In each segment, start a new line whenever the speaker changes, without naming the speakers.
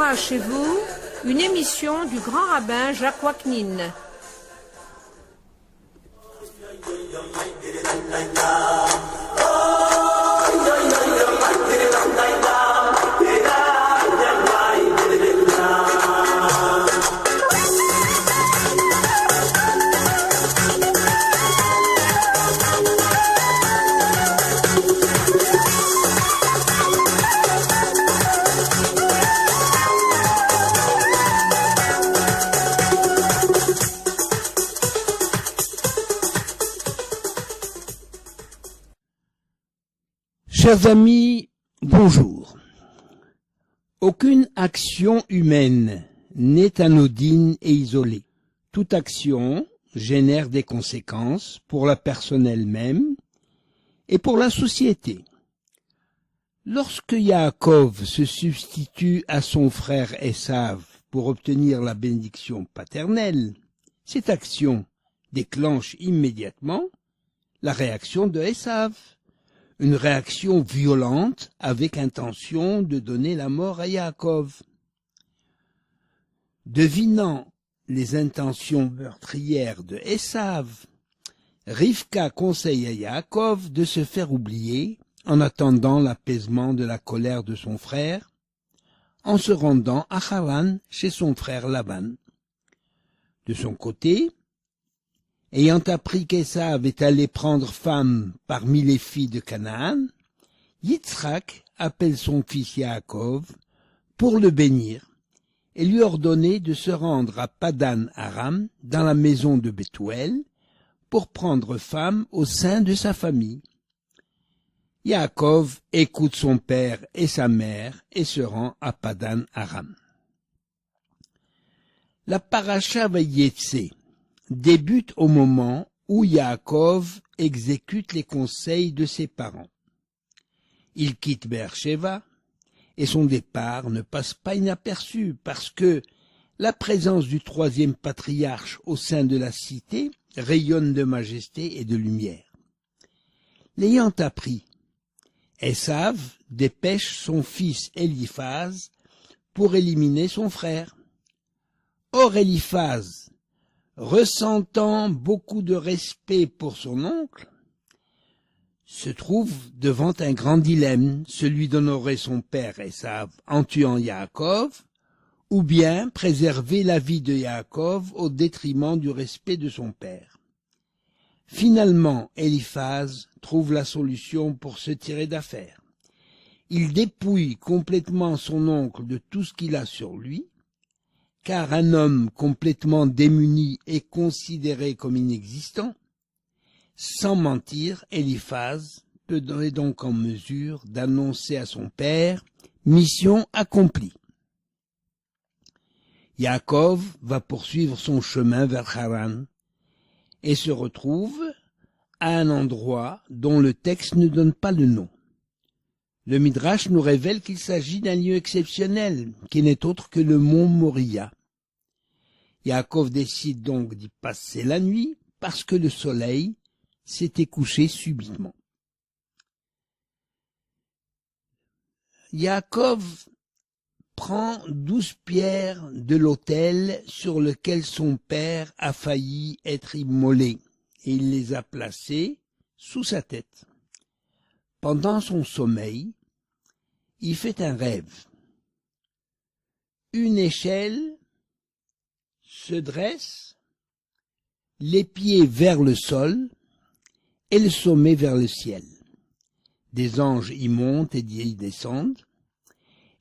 Torah chez vous, une émission du grand rabbin Jacques Waknin.
Chers amis, bonjour. Aucune action humaine n'est anodine et isolée. Toute action génère des conséquences pour la personne elle-même et pour la société. Lorsque Yaakov se substitue à son frère Esav pour obtenir la bénédiction paternelle, cette action déclenche immédiatement la réaction de Esav. Une réaction violente avec intention de donner la mort à Yaakov. Devinant les intentions meurtrières de Esav, Rivka conseille à Yaakov de se faire oublier en attendant l'apaisement de la colère de son frère, en se rendant à Haran chez son frère Laban. De son côté, ayant appris qu'Esav est allé prendre femme parmi les filles de Canaan, Yitzhak appelle son fils Yaakov pour le bénir et lui ordonner de se rendre à Padan Aram dans la maison de Bethuel pour prendre femme au sein de sa famille. Yaakov écoute son père et sa mère et se rend à Padan Aram. La paracha Vayetse débute au moment où Yaakov exécute les conseils de ses parents. Il quitte Beer-Sheva et son départ ne passe pas inaperçu parce que la présence du troisième patriarche au sein de la cité rayonne de majesté et de lumière. L'ayant appris, Esav dépêche son fils Eliphaz pour éliminer son frère. Or Eliphaz, ressentant beaucoup de respect pour son oncle, se trouve devant un grand dilemme, celui d'honorer son père Esav en tuant Yaakov, ou bien préserver la vie de Yaakov au détriment du respect de son père. Finalement, Eliphaz trouve la solution pour se tirer d'affaire. Il dépouille complètement son oncle de tout ce qu'il a sur lui, car un homme complètement démuni est considéré comme inexistant. Sans mentir, Eliphaz est donc en mesure d'annoncer à son père « mission accomplie ». Yaakov va poursuivre son chemin vers Haran et se retrouve à un endroit dont le texte ne donne pas le nom. Le Midrash nous révèle qu'il s'agit d'un lieu exceptionnel, qui n'est autre que le mont Moria. Yaakov décide donc d'y passer la nuit parce que le soleil s'était couché subitement. Yaakov prend 12 pierres de l'autel sur lequel son père a failli être immolé et il les a placées sous sa tête. Pendant son sommeil, il fait un rêve. Une échelle se dresse, les pieds vers le sol et le sommet vers le ciel. Des anges y montent et y descendent,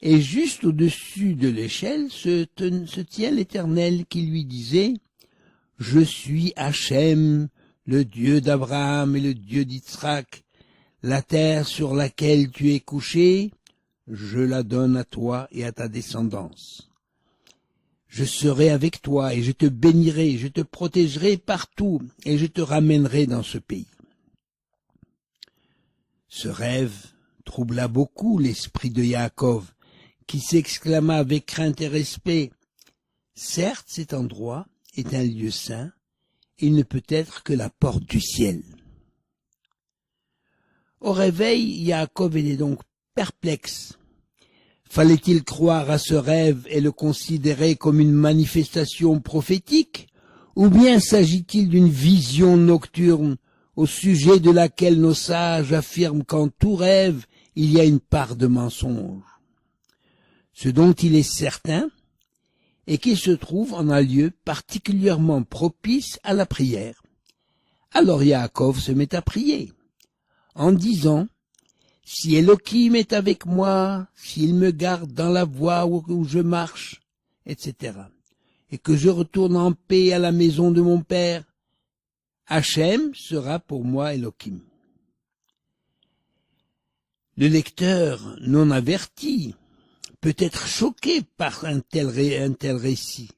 et juste au-dessus de l'échelle se tient l'Éternel qui lui disait « Je suis Hachem, le Dieu d'Abraham et le Dieu d'Yitzhak. La terre sur laquelle tu es couché, je la donne à toi et à ta descendance. Je serai avec toi et je te bénirai, je te protégerai partout et je te ramènerai dans ce pays. » Ce rêve troubla beaucoup l'esprit de Yaakov, qui s'exclama avec crainte et respect « Certes, cet endroit est un lieu saint, il ne peut être que la porte du ciel. » Au réveil, Yaakov était donc perplexe. Fallait-il croire à ce rêve et le considérer comme une manifestation prophétique, ou bien s'agit-il d'une vision nocturne au sujet de laquelle nos sages affirment qu'en tout rêve, il y a une part de mensonge? Ce dont il est certain est qu'il se trouve en un lieu particulièrement propice à la prière. Alors Yaakov se met à prier, en disant: si Elohim est avec moi, s'il me garde dans la voie où je marche, etc., et que je retourne en paix à la maison de mon père, Hachem sera pour moi Elohim. Le lecteur non averti peut être choqué par un tel récit.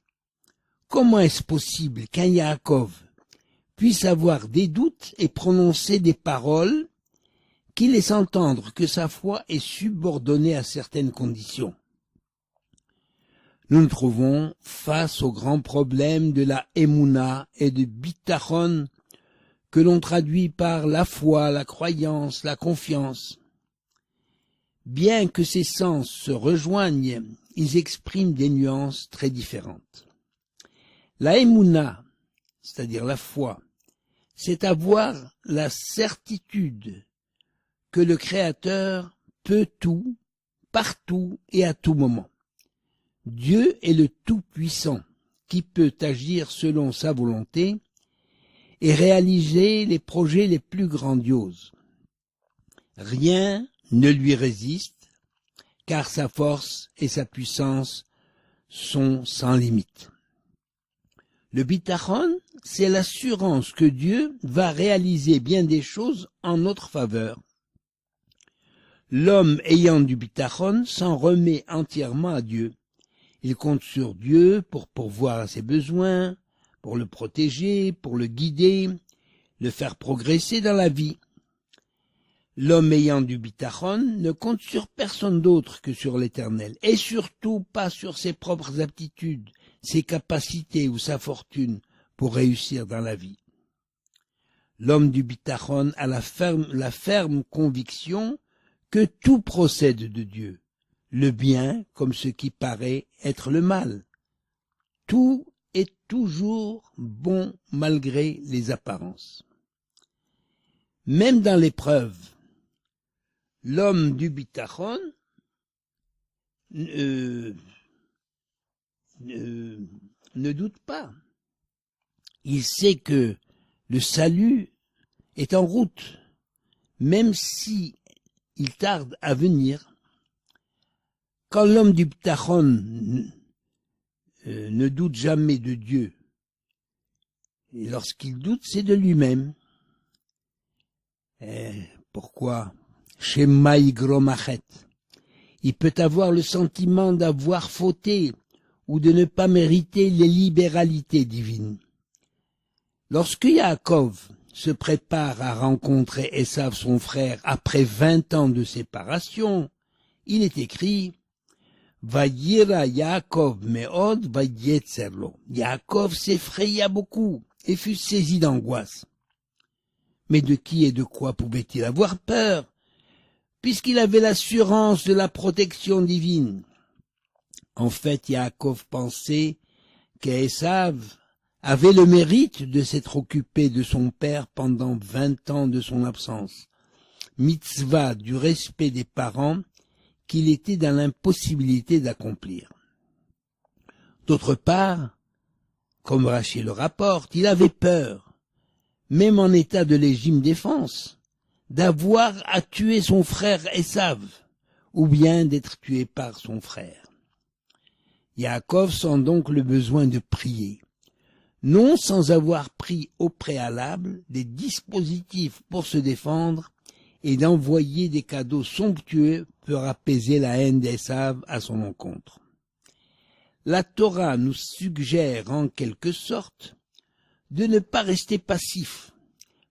Comment est-ce possible qu'un Yaakov puisse avoir des doutes et prononcer des paroles qui laissent entendre que sa foi est subordonnée à certaines conditions? Nous nous trouvons face au grand problème de la Emouna et de Bitachon, que l'on traduit par la foi, la croyance, la confiance. Bien que ces sens se rejoignent, ils expriment des nuances très différentes. La Emouna, c'est-à-dire la foi, c'est avoir la certitude que le Créateur peut tout, partout et à tout moment. Dieu est le Tout-Puissant, qui peut agir selon sa volonté et réaliser les projets les plus grandioses. Rien ne lui résiste, car sa force et sa puissance sont sans limite. Le bitachon, c'est l'assurance que Dieu va réaliser bien des choses en notre faveur. L'homme ayant du bitachon s'en remet entièrement à Dieu. Il compte sur Dieu pour pourvoir à ses besoins, pour le protéger, pour le guider, le faire progresser dans la vie. L'homme ayant du bitachon ne compte sur personne d'autre que sur l'Éternel, et surtout pas sur ses propres aptitudes, ses capacités ou sa fortune pour réussir dans la vie. L'homme du bitachon a la ferme conviction que tout procède de Dieu, le bien comme ce qui paraît être le mal. Tout est toujours bon malgré les apparences. Même dans l'épreuve, l'homme du bitachon ne doute pas. Il sait que le salut est en route, même si il tarde à venir. Quand l'homme du bitachon ne doute jamais de Dieu, et lorsqu'il doute, c'est de lui-même. Pourquoi? Shema Yigromachet. Il peut avoir le sentiment d'avoir fauté ou de ne pas mériter les libéralités divines. Lorsque Yaakov se prépare à rencontrer Esav, son frère, après 20 ans de séparation, il est écrit: Vayira Yaakov meod vayetzerlo. Yaakov s'effraya beaucoup et fut saisi d'angoisse. Mais de qui et de quoi pouvait-il avoir peur, puisqu'il avait l'assurance de la protection divine? En fait, Yaakov pensait qu'Esav avait le mérite de s'être occupé de son père pendant 20 ans de son absence. Mitzvah du respect des parents qu'il était dans l'impossibilité d'accomplir. D'autre part, comme Rachid le rapporte, il avait peur, même en état de légitime défense, d'avoir à tuer son frère Esav, ou bien d'être tué par son frère. Yaakov sent donc le besoin de prier, non sans avoir pris au préalable des dispositifs pour se défendre et d'envoyer des cadeaux somptueux pour apaiser la haine d'Esav à son encontre. La Torah nous suggère en quelque sorte de ne pas rester passif,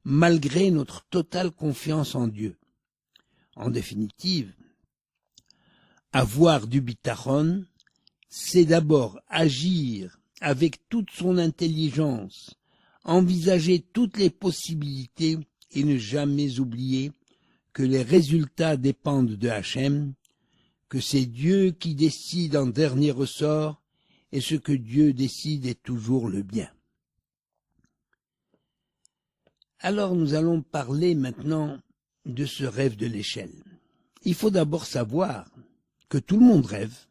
malgré notre totale confiance en Dieu. En définitive, avoir du bitachon, c'est d'abord agir avec toute son intelligence, envisager toutes les possibilités et ne jamais oublier que les résultats dépendent de Hachem, que c'est Dieu qui décide en dernier ressort, et ce que Dieu décide est toujours le bien. Alors nous allons parler maintenant de ce rêve de l'échelle. Il faut d'abord savoir que tout le monde rêve,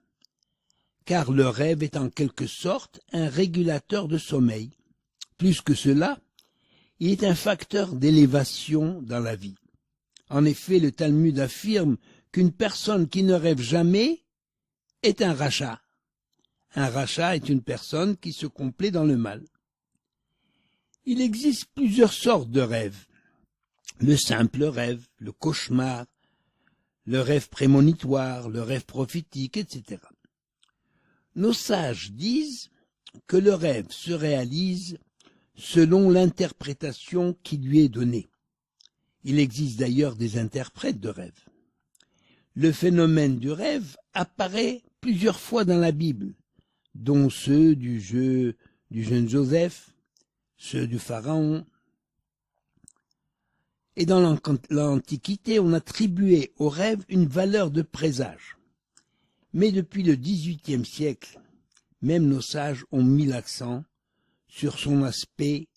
car le rêve est en quelque sorte un régulateur de sommeil. Plus que cela, il est un facteur d'élévation dans la vie. En effet, le Talmud affirme qu'une personne qui ne rêve jamais est un rachat. Un rachat est une personne qui se complaît dans le mal. Il existe plusieurs sortes de rêves. Le simple rêve, le cauchemar, le rêve prémonitoire, le rêve prophétique, etc. Nos sages disent que le rêve se réalise selon l'interprétation qui lui est donnée. Il existe d'ailleurs des interprètes de rêve. Le phénomène du rêve apparaît plusieurs fois dans la Bible, dont ceux du jeune Joseph, ceux du Pharaon. Et dans l'Antiquité, on attribuait au rêve une valeur de présage. Mais depuis le XVIIIe siècle, même nos sages ont mis l'accent sur son aspect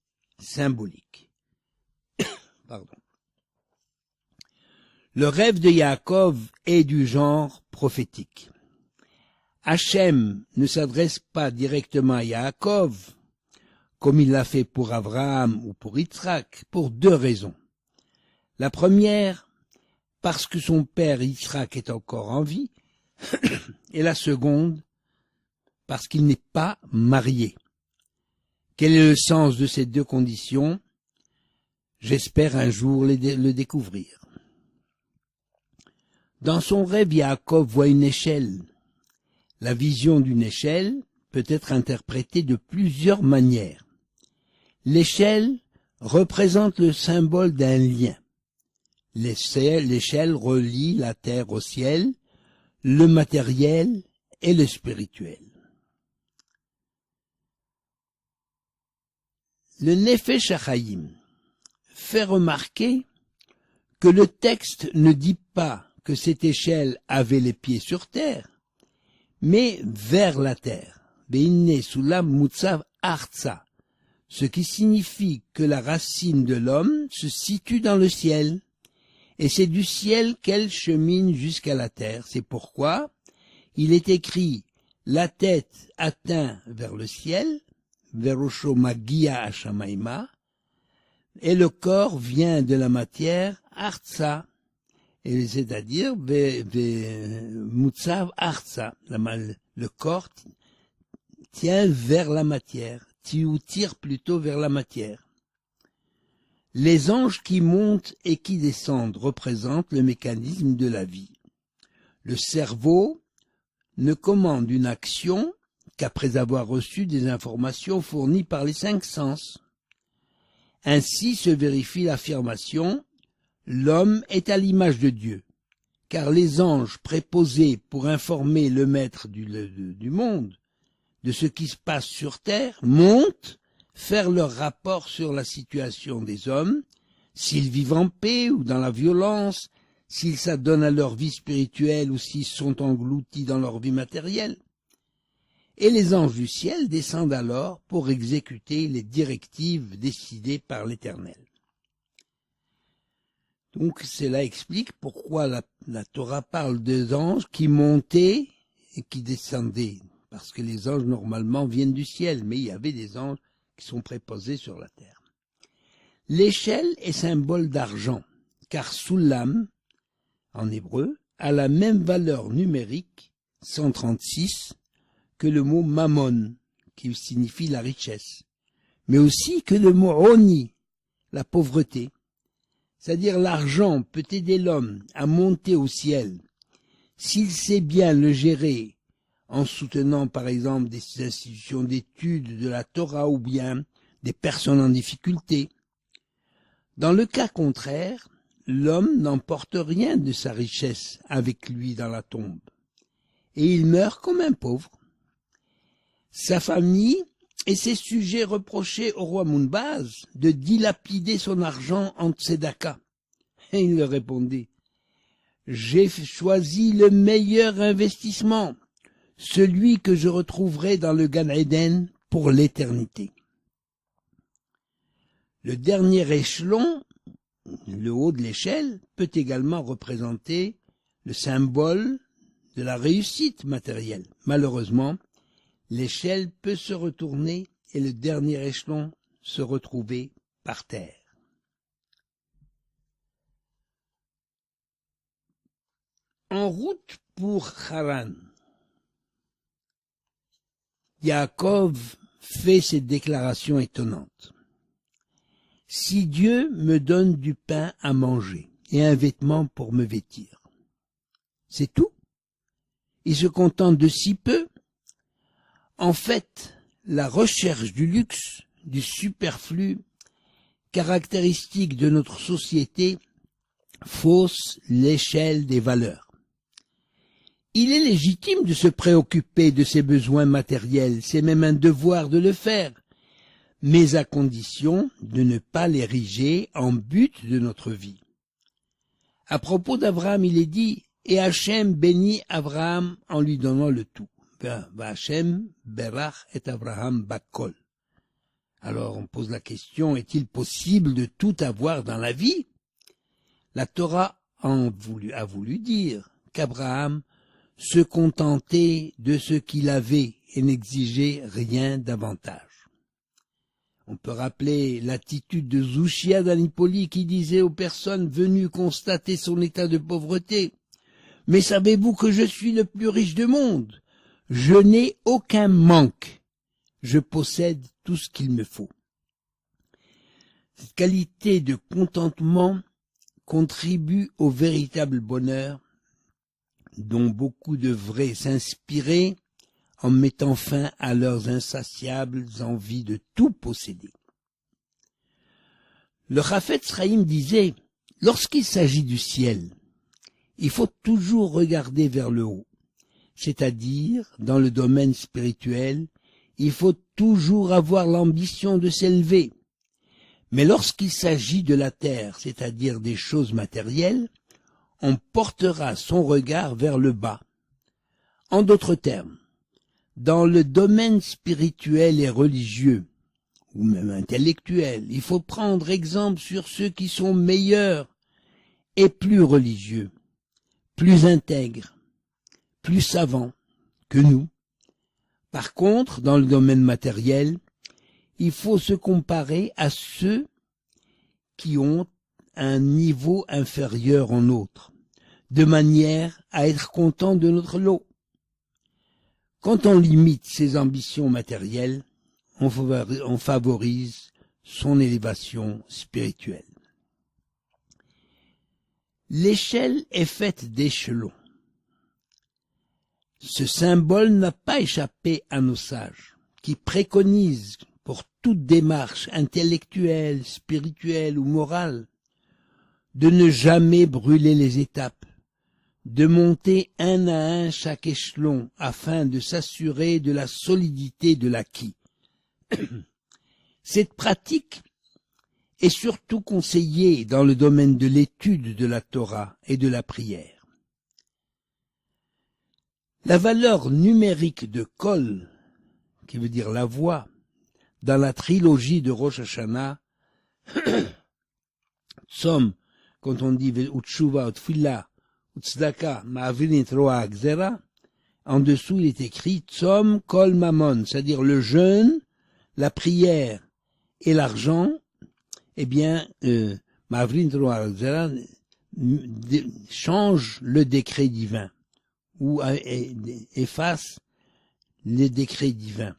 symbolique. Pardon. Le rêve de Yaakov est du genre prophétique. Hachem ne s'adresse pas directement à Yaakov, comme il l'a fait pour Abraham ou pour Yitzhak, pour deux raisons. La première, parce que son père Yitzhak est encore en vie, et la seconde, parce qu'il n'est pas marié. Quel est le sens de ces deux conditions? J'espère un jour le découvrir. Dans son rêve, Yaakov voit une échelle. La vision d'une échelle peut être interprétée de plusieurs manières. L'échelle représente le symbole d'un lien. L'échelle relie la terre au ciel, le matériel et le spirituel. Le Nefesh HaChaim fait remarquer que le texte ne dit pas que cette échelle avait les pieds sur terre, mais vers la terre. Be'inne sulam mutzav artsa, ce qui signifie que la racine de l'homme se situe dans le ciel, et c'est du ciel qu'elle chemine jusqu'à la terre. C'est pourquoi il est écrit « La tête atteint vers le ciel », Verosho magia hashamaima, et le corps vient de la matière, artsa, et c'est-à-dire mutzav artsa, le corps tient vers la matière, tire plutôt vers la matière. Les anges qui montent et qui descendent représentent le mécanisme de la vie. Le cerveau ne commande une action qu'après avoir reçu des informations fournies par les cinq sens. Ainsi se vérifie l'affirmation « L'homme est à l'image de Dieu », car les anges préposés pour informer le maître du monde de ce qui se passe sur terre montent faire leur rapport sur la situation des hommes, s'ils vivent en paix ou dans la violence, s'ils s'adonnent à leur vie spirituelle ou s'ils sont engloutis dans leur vie matérielle. Et les anges du ciel descendent alors pour exécuter les directives décidées par l'Éternel. Donc cela explique pourquoi la Torah parle des anges qui montaient et qui descendaient, parce que les anges normalement viennent du ciel, mais il y avait des anges qui sont préposés sur la terre. L'échelle est symbole d'argent, car Soulam, en hébreu, a la même valeur numérique, 136, que le mot mammon, qui signifie la richesse, mais aussi que le mot oni, la pauvreté. C'est-à-dire l'argent peut aider l'homme à monter au ciel, s'il sait bien le gérer, en soutenant par exemple des institutions d'études de la Torah ou bien des personnes en difficulté. Dans le cas contraire, l'homme n'emporte rien de sa richesse avec lui dans la tombe, et il meurt comme un pauvre. Sa famille et ses sujets reprochaient au roi Munbaz de dilapider son argent en tzedaka. Et il leur répondait j'ai choisi le meilleur investissement, celui que je retrouverai dans le Gan Eden pour l'éternité. Le dernier échelon, le haut de l'échelle, peut également représenter le symbole de la réussite matérielle. Malheureusement, l'échelle peut se retourner et le dernier échelon se retrouver par terre. En route pour Haran, Yaakov fait cette déclaration étonnante. Si Dieu me donne du pain à manger et un vêtement pour me vêtir, c'est tout? Il se contente de si peu? En fait, la recherche du luxe, du superflu, caractéristique de notre société, fausse l'échelle des valeurs. Il est légitime de se préoccuper de ses besoins matériels, c'est même un devoir de le faire, mais à condition de ne pas l'ériger en but de notre vie. À propos d'Abraham, il est dit, et Hachem bénit Abraham en lui donnant le tout. Hachem berach et Abraham bakol. Alors on pose la question, est-il possible de tout avoir dans la vie? La Torah a voulu dire qu'Abraham se contentait de ce qu'il avait et n'exigeait rien davantage. On peut rappeler l'attitude de Zushia d'Anipoli qui disait aux personnes venues constater son état de pauvreté, « Mais savez-vous que je suis le plus riche du monde? Je n'ai aucun manque. Je possède tout ce qu'il me faut. » Cette qualité de contentement contribue au véritable bonheur dont beaucoup devraient s'inspirer en mettant fin à leurs insatiables envies de tout posséder. Le Chafetz Chaim disait, lorsqu'il s'agit du ciel, il faut toujours regarder vers le haut, c'est-à-dire, dans le domaine spirituel, il faut toujours avoir l'ambition de s'élever. Mais lorsqu'il s'agit de la terre, c'est-à-dire des choses matérielles, on portera son regard vers le bas. En d'autres termes, dans le domaine spirituel et religieux, ou même intellectuel, il faut prendre exemple sur ceux qui sont meilleurs et plus religieux, plus intègres, plus savants que nous. Par contre, dans le domaine matériel, il faut se comparer à ceux qui ont un niveau inférieur en nôtre, de manière à être content de notre lot. Quand on limite ses ambitions matérielles, on favorise son élévation spirituelle. L'échelle est faite d'échelons. Ce symbole n'a pas échappé à nos sages, qui préconisent pour toute démarche intellectuelle, spirituelle ou morale, de ne jamais brûler les étapes, de monter un à un chaque échelon afin de s'assurer de la solidité de l'acquis. Cette pratique est surtout conseillée dans le domaine de l'étude de la Torah et de la prière. La valeur numérique de Kol, qui veut dire la voix, dans la trilogie de Rosh Hashanah, Tzom, quand on dit Utshuva, Utfila, Utzdaka, Ma'avinit Roa Gzera, en dessous il est écrit Tzom Kol Mamon, c'est-à-dire le jeûne, la prière et l'argent, eh bien, Ma'avinit Roa Gzera change le décret divin, ou efface les décrets divins.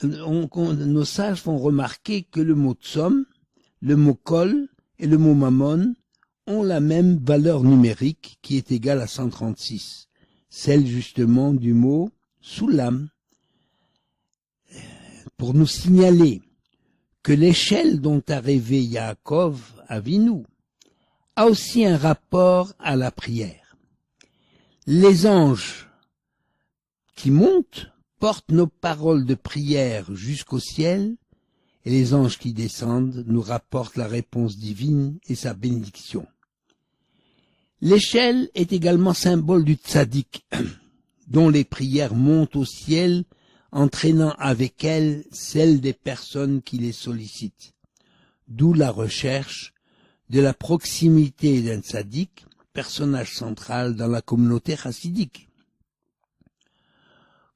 Nos sages font remarquer que le mot Tzom, le mot Kol et le mot Mammon ont la même valeur numérique qui est égale à 136, celle justement du mot Soulam, pour nous signaler que l'échelle dont a rêvé Yaakov Avinu a aussi un rapport à la prière. Les anges qui montent portent nos paroles de prière jusqu'au ciel, et les anges qui descendent nous rapportent la réponse divine et sa bénédiction. L'échelle est également symbole du tzaddik, dont les prières montent au ciel, entraînant avec elles celles des personnes qui les sollicitent. D'où la recherche de la proximité d'un tzaddik, personnage central dans la communauté chassidique.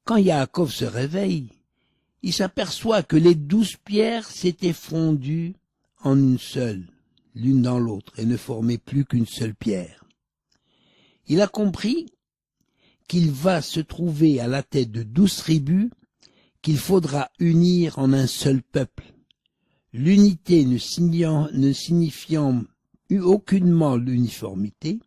Quand Yaakov se réveille, il s'aperçoit que les 12 pierres s'étaient fondues en une seule, l'une dans l'autre, et ne formaient plus qu'une seule pierre. Il a compris qu'il va se trouver à la tête de 12 tribus qu'il faudra unir en un seul peuple, l'unité ne signifiant aucunement l'uniformité,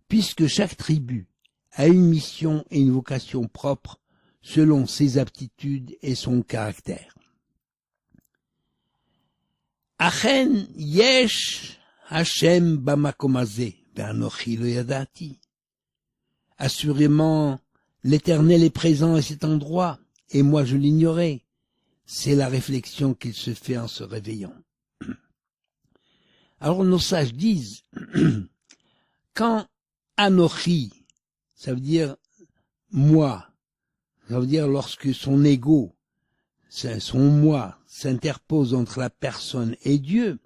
puisque chaque tribu a une mission et une vocation propre selon ses aptitudes et son caractère. Achen yesh Hashem bamakom hazeh ve'anochi lo yadati. Assurément, l'Éternel est présent à cet endroit, et moi je l'ignorais. C'est la réflexion qu'il se fait en se réveillant. Alors nos sages disent, quand Anochi, ça veut dire moi, ça veut dire lorsque son ego, son moi, s'interpose entre la personne et Dieu,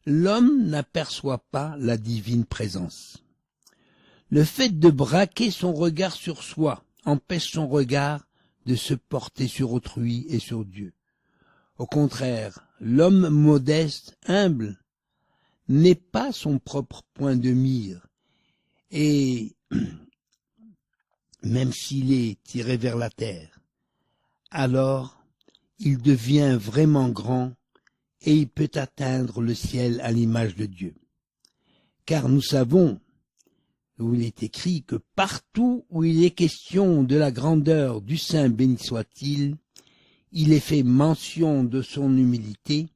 l'homme n'aperçoit pas la divine présence. Le fait de braquer son regard sur soi empêche son regard de se porter sur autrui et sur Dieu. Au contraire, l'homme modeste, humble, n'est pas son propre point de mire, et même s'il est tiré vers la terre, alors il devient vraiment grand et il peut atteindre le ciel à l'image de Dieu. Car nous savons, où il est écrit, que partout où il est question de la grandeur du Saint béni soit-il, il est fait mention de son humilité,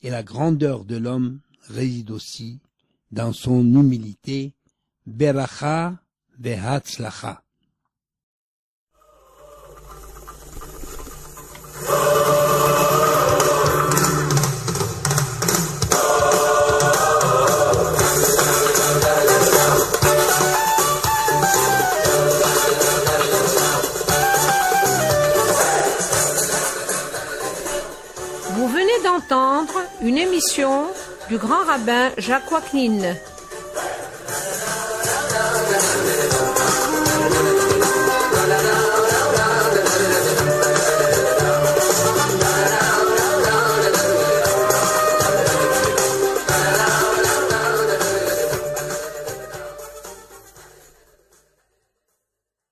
et la grandeur de l'homme réside aussi dans son humilité. Beracha ve'hatzlacha.
Vous venez d'entendre une émission du grand rabbin Jacques Waknin.